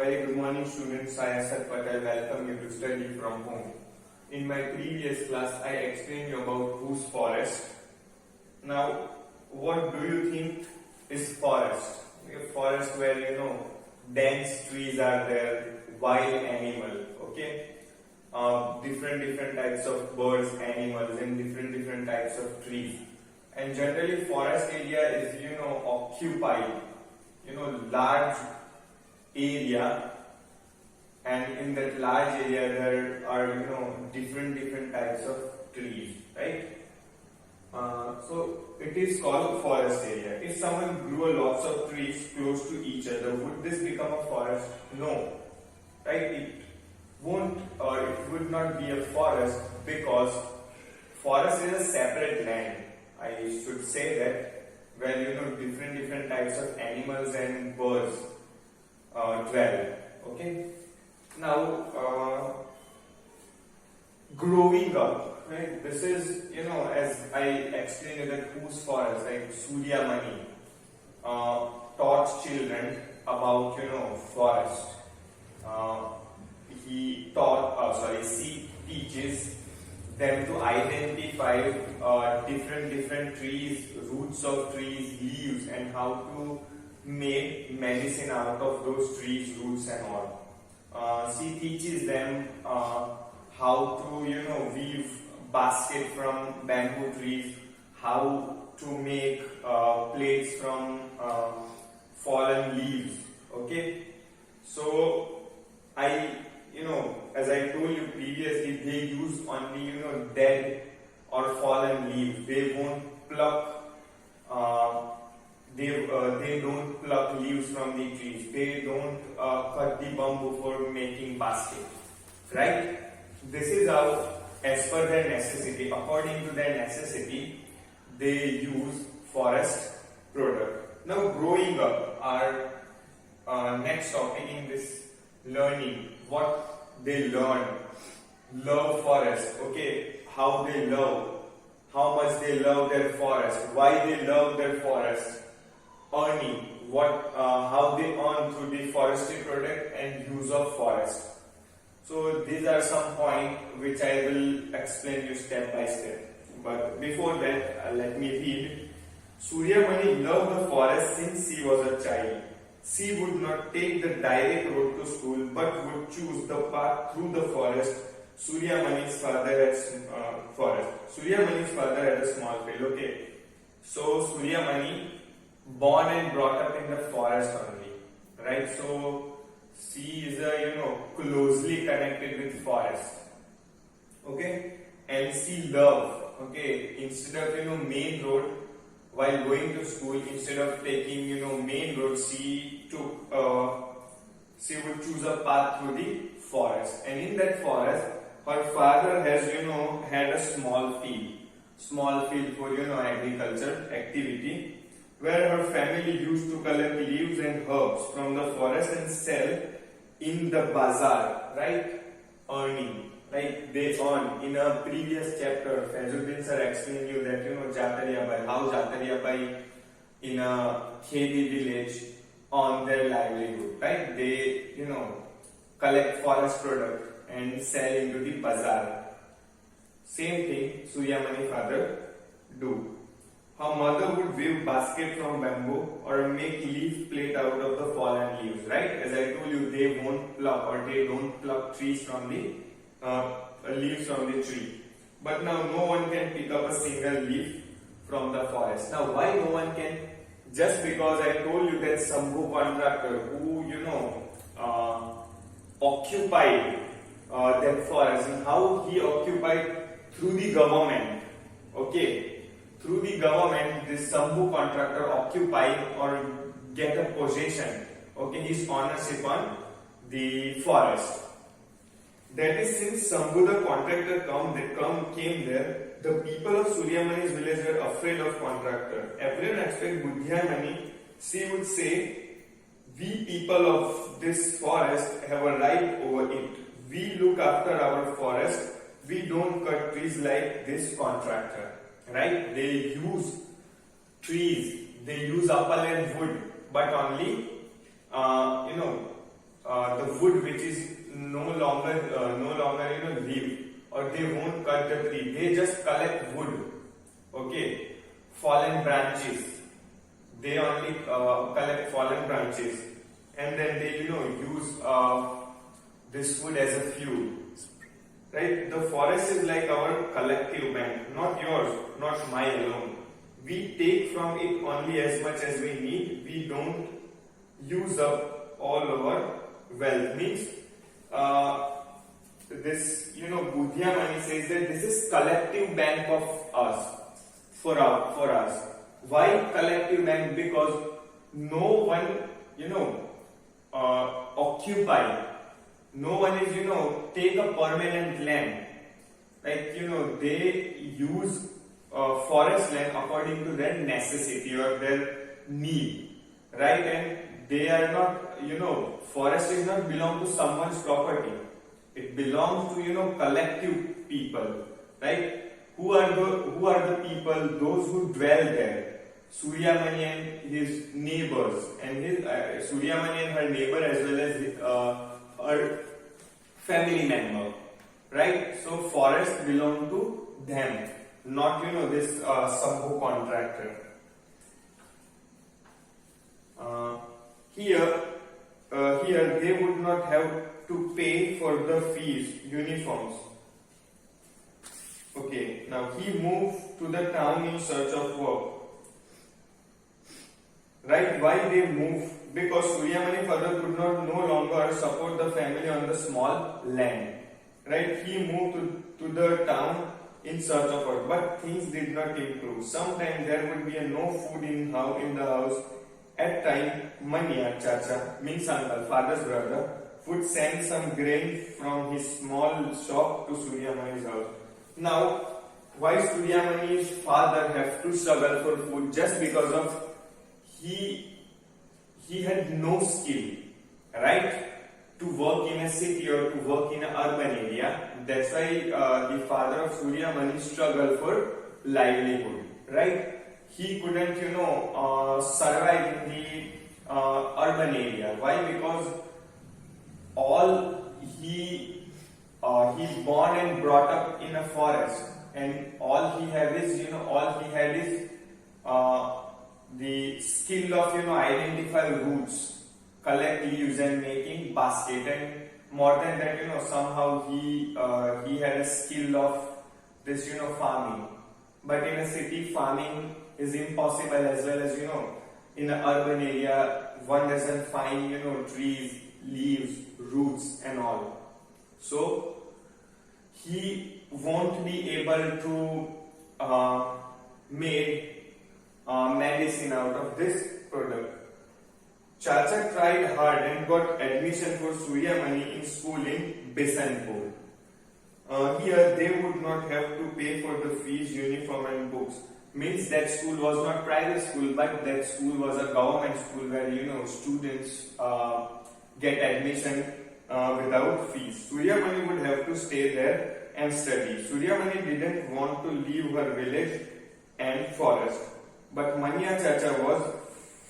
Very good morning students, I am Sat Patel, welcome you to study from home. In my previous class, I explained you about who's forest. Now, what do you think is forest? A forest where dense trees are there, wild animal, okay? Different types of birds, animals, and different types of trees. And generally, forest area is occupied, large area, and in that large area there are different types of trees, right? So it is called forest area. If someone grew lots of trees close to each other, would this become a forest? No, right? It won't, or it would not be a forest, because forest is a separate land, I should say that, where different types of animals and birds dwell. Okay. Now, growing up, right? This is as I explained that whose forest, like Surya Mani taught children about forest. She teaches them to identify different trees, roots of trees, leaves, and how to make medicine out of those trees, roots, and all. She teaches them how to weave basket from bamboo trees, how to make plates from fallen leaves. Okay, so as I told you previously, they use only dead or fallen leaves. They won't pluck. They don't pluck leaves from the trees. They don't cut the bamboo for making basket. Right? This is how, as per their necessity, according to their necessity, they use forest product. Now, growing up, our next topic in this learning, what they learn, love forest. Okay, how they love, how much they love their forest, why they love their forest, earning, how they earn through the forestry product and use of forest. So these are some points which I will explain you step by step. But before that, let me read. Surya Mani loved the forest since she was a child. She would not take the direct road to school, but would choose the path through the forest. Surya Mani's father had a small field. Okay, so Surya Mani born and brought up in the forest only, right? So she is closely connected with forest. Okay, and she loved. Okay, instead of main road. While going to school, instead of taking main road, she would choose a path through the forest. And in that forest, her father has had a small field for agriculture activity, where her family used to collect leaves and herbs from the forest and sell in the bazaar, right? Earning. Like they earn. In a previous chapter, Faizuddin sir explained you that Jatariya Bai, how Jatariya Bai in a Khedi village on their livelihood, right? They collect forest product and sell into the bazaar. Same thing Surya Mani father do. Her mother would weave basket from bamboo or make leaf plate out of the fallen leaves, right? As I told you, they won't pluck, or they don't pluck trees from the leaves from the tree. But now no one can pick up a single leaf from the forest. Now why no one can? Just because I told you that Sambhu contractor who occupied that forest, and how he occupied through the government. Okay, through the government, this Sambhu contractor occupied or get a possession. Okay, his ownership on the forest. That is, since Sambhu the contractor came there, the people of Surya Mani's village were afraid of contractor. Everyone expected Budhya Mani. She would say, we people of this forest have a right over it. We look after our forest. We don't cut trees like this contractor. Right? They use trees. They use apple and wood, but only the wood which is no longer live, or they won't cut the tree. They just collect wood. Okay, fallen branches. They only collect fallen branches, and then they use this wood as a fuel. Right? The forest is like our collective bank, not yours, not mine alone. We take from it only as much as we need. We don't use up all our wealth. Means this Budhya Mani says that this is collective bank of us, for us. Why collective bank? Because no one occupy. No one is take a permanent land. Like they use forest land according to their necessity or their need, right? And they are not forest is not belong to someone's property. It belongs to collective people, right? Who are the people? Those who dwell there. Suryamani and his neighbors, and his Suryamani and her neighbor, as well as her family member, right? So forest belong to them, not this subho contractor. Here they would not have to pay for the fees, uniforms. Okay, now he moved to the town in search of work. Right? Why they moved? Because Suryamani father could not no longer support the family on the small land. Right? He moved to the town in search of work, but things did not improve. Sometimes there would be no food in the house. At time, Manya Chacha, means uncle, father's brother, would send some grain from his small shop to Suryamani's house. Now, why Suryamani's father have to struggle for food? Just because of he had no skill, right, to work in a city or to work in an urban area. That's why the father of Suryamani struggled for livelihood, right? He couldn't survive in the urban area. Why? Because he born and brought up in a forest, and all he had is the skill of identify roots, collect leaves and making basket, and more than that somehow he had a skill of this farming. But in a city, farming is impossible, as well as in an urban area one doesn't find trees, leaves, roots and all. So he won't be able to make medicine out of this product. Chacha tried hard and got admission for Suryamani in school in Bisanpur. Here they would not have to pay for the fees, uniform and books. Means that school was not private school, but that school was a government school where students get admission without fees. Suryamani would have to stay there and study. Suryamani didn't want to leave her village and forest, but Manya Chacha was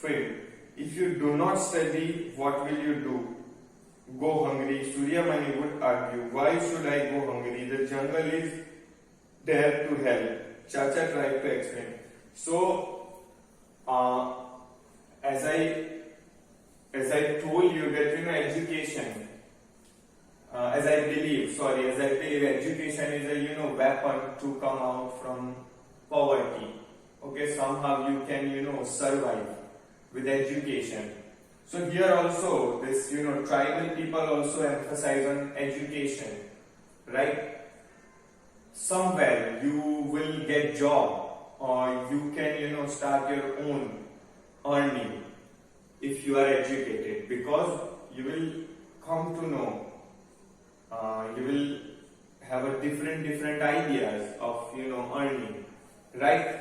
free. If you do not study, what will you do? Go hungry. Suryamani would argue. Why should I go hungry? The jungle is there to help. Chacha tried to explain. So, as I told you that education, as I believe education is a weapon to come out from poverty. Okay, somehow you can survive with education. So here also this tribal people also emphasize on education, right? Somewhere you will get job, or you can start your own earning if you are educated, because you will come to know, you will have a different ideas of earning, right?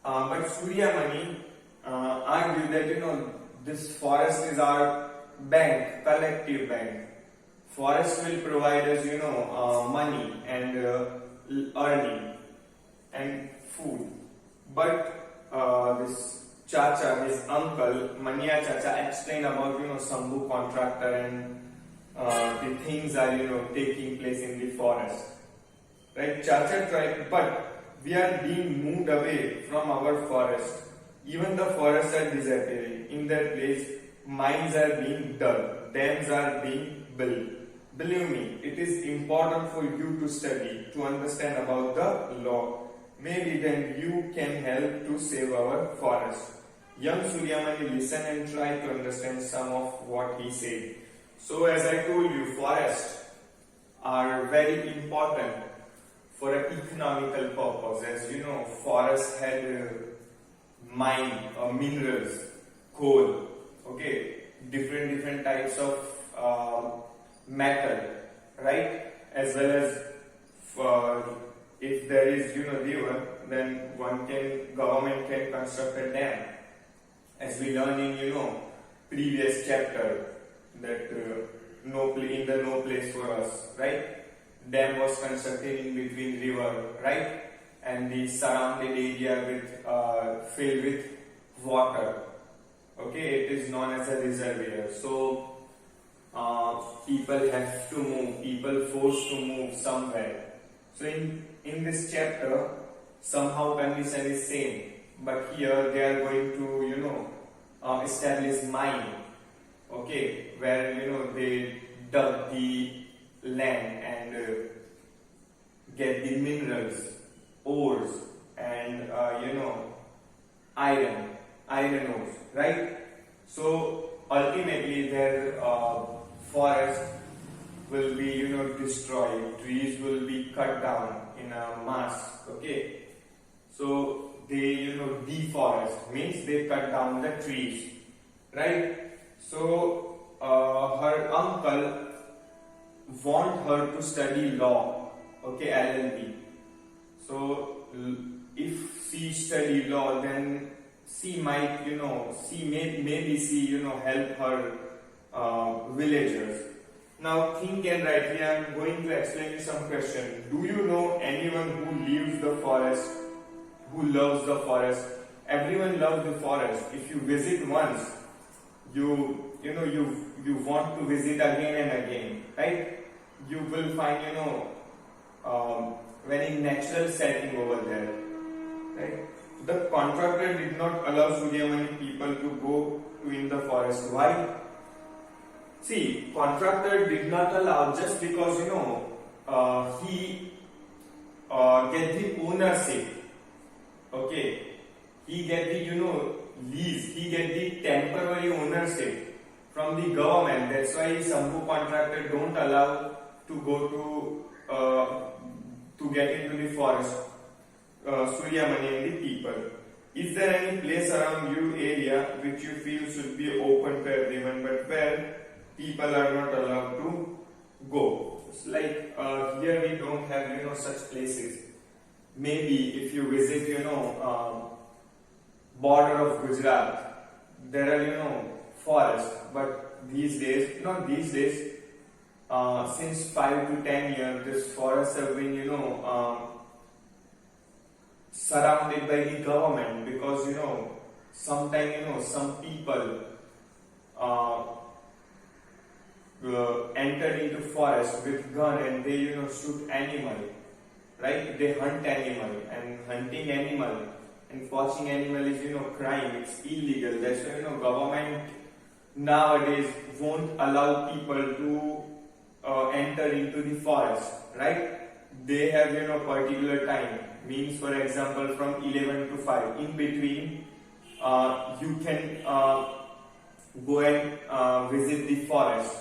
But Suryamani argued that this forest is our bank, collective bank. Forest will provide us money and earning and food. But this Chacha, his uncle, Mania Chacha, explained about, Sambhu contractor and the things are, taking place in the forest. Right? Chacha tried, but we are being moved away from our forest. Even the forests are disappearing. In their place, mines are being dug, dams are being built. Believe me, it is important for you to study, to understand about the law. Maybe then you can help to save our forest. Young Suryamani listened and tried to understand some of what he said. So as I told you, forests are very important for an economical purpose. As you know, forests had mine or minerals, coal, okay, different types of metal, right? As well as if there is river, then government can construct a dam. As we learned in previous chapter that no place for us, right? Dam was constructed in between river, right? And the surrounded area filled with water. Okay, it is known as a reservoir. So people have to move, people forced to move somewhere. So in this chapter, somehow condition is same, but here they are going to establish mine. Okay, where they dug the land and get the minerals, ores, and iron ores, right? So ultimately their forest will be destroyed, trees will be cut down in a mass. Okay, so they deforest, means they cut down the trees, right? So her uncle want her to study law, okay, LLB. So if she study law, then she might maybe she help her villagers. Now think and rightly, I am going to explain you some question. Do you know anyone who leaves the forest, who loves the forest? Everyone loves the forest. If you visit once, you want to visit again and again, right? You will find very natural setting over there, right? The contractor did not allow Suryamani people to go in the forest. Why? See, contractor did not allow just because he get the ownership. Okay, he get the lease, he get the temporary ownership from the government. That's why Sambhu contractor don't allow to go to get into the forest. Suryamani and the people. Is there any place around you area which you feel should be open to everyone, but where people are not allowed to go? It's like here we don't have such places. Maybe if you visit border of Gujarat, there are forests, but these days, not these days, since 5 to 10 years, these forests have been surrounded by the government, because sometimes some people enter into forest with gun and they shoot animal, right? They hunt animal, and hunting animal and poaching animal is crime. It's illegal. That's why government nowadays won't allow people to enter into the forest, right? They have particular time, means for example from 11 to 5. In between you can go and visit the forest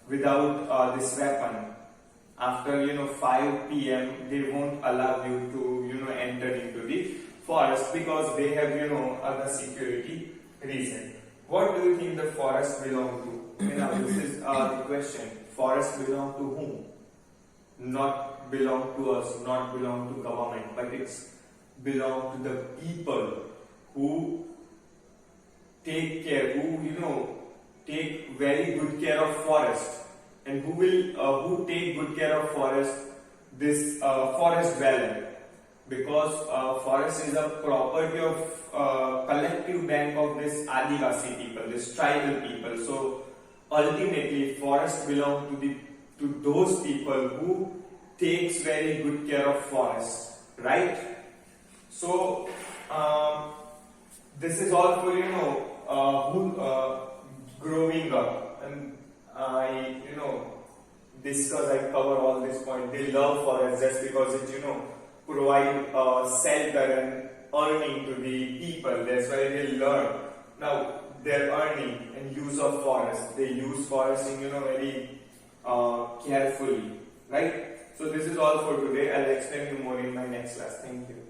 without this weapon. After 5 p.m. they won't allow you to enter into the forest, because they have other security reason. What do you think the forest belong to? This is the question. Forest belong to whom? Not belong to us, not belong to government, but it's belong to the people who take care, who take very good care of forest, and who take good care of forest, this forest dweller. because forest is a property of collective bank of this Adivasi people, this tribal people. So ultimately, forest belong to those people who takes very good care of forest, right? So this is all for who growing up, and I discuss, I cover all this point. They love forest just because it provide shelter and earning to the people. That's why they learn. Now their earning and use of forest, they use forest in very carefully, right? So this is all for today. I'll explain you more in my next class. Thank you.